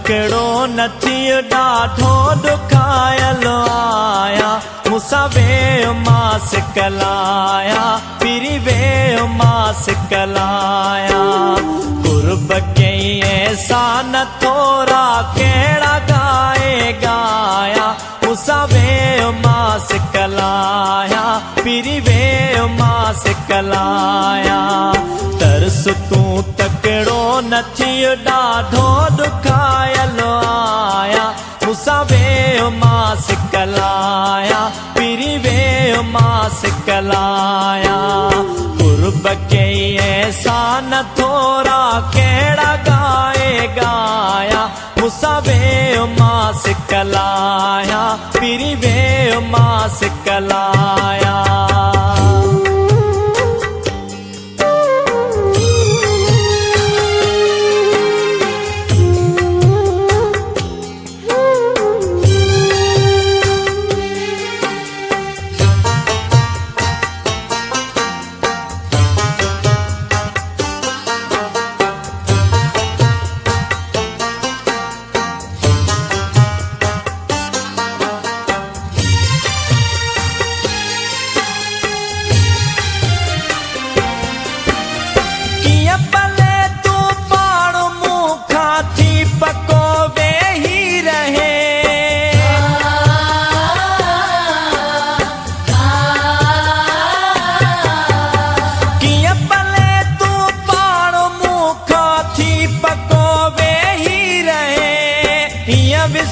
तकड़ो नथी ॾाढो दुखायल आया मूंसां वेह मां सिकलाया पीरी वेह मां सिकलाया कुर्ब कई ऐसा न थोरा कहिड़ा गाए गाया मूंसां वेह मां सिकलाया पीरी वेह मां सिकलाया तरस तूं तकड़ो नथी ॾाढो दुखायल आया मूंसां वेह मां सिकलाया पीरी वेह मां सिकलाया कुर्ब कई ऐसा न थोरा कहिड़ा गाए गाया मूंसां वेह मां सिकलाया पीरी वेह मां सिकलाया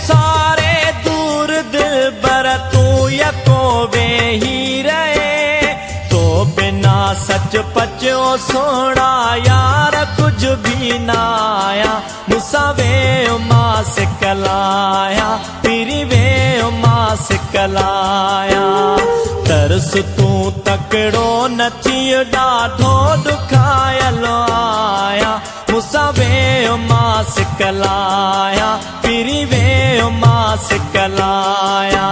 सारे दूर दिल बर तू यको वेही रहे तो बिना सच पचो सोना यार कुछ भी ना आया मूंसां वेह मां सिकलाया पीरी वेह मां सिकलाया तरस तूं तकड़ो नथी ॾाढो दुखायल आया मूंसां वेह मां सिकलाया पीरी वेह मां सिकलाया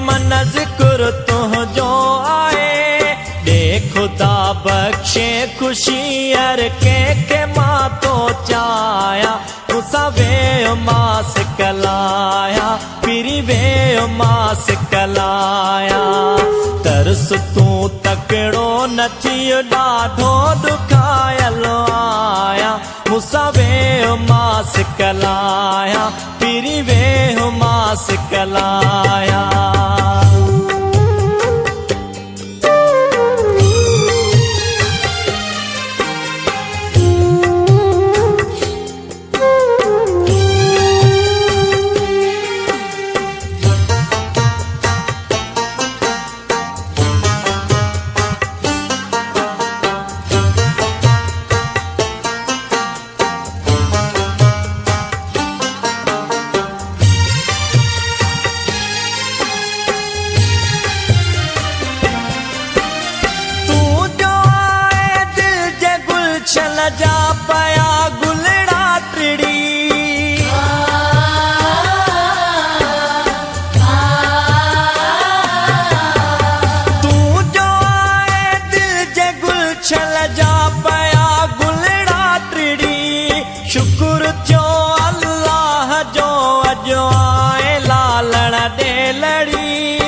मन जिक्र तुझो आए दे खुदा बख्शे खुशी हर के मां तो चाया मूंसां वेह मां सिकलाया पीरी वेह मां सिकलाया तरस तूं तकड़ो नथी ॾाढो दुखायल आया मूंसां वेह मां सिकलाया पीरी वेह मां सिकलाया जा पया गुलड़ा टिड़ी तू जो आए दिल जे गुलशन जा पया गुलड़ा टिड़ी शुक्र थियो अल्लाह जो अजो आए लालण दे लड़ी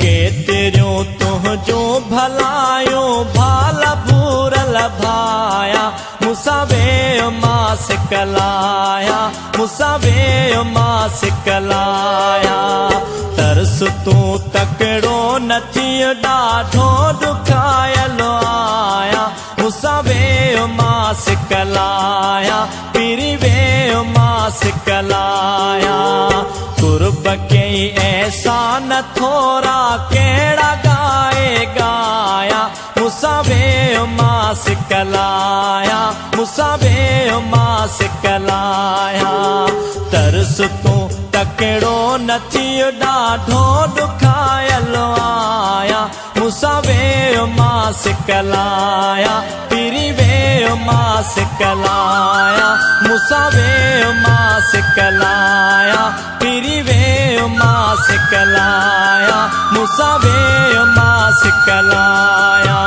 केतिरियूं तुंहिंजो भलायो भाल भूरल भाया मूंसां वेह मां सिकलाया मुसावे मां सिकलाया तरस तूं तकड़ो नथी ॾाढो दुखायल आया मुसावे मां सिकलाया पीरी वे मां सिकलाया कुर्ब कई ऐसा न थोरा कहिड़ा गाए गाया मुसावे मां सिकलाया मुसावे मां सिकलाया तरस तूं तकड़ो नथी ॾाढो दुखायल आया मुसावे मां सिकलाया पीरी वे मां सिकलाया मुसावे मां सिकलाया पीरी वे मां सिकलाया मुसावे मां सिकलाया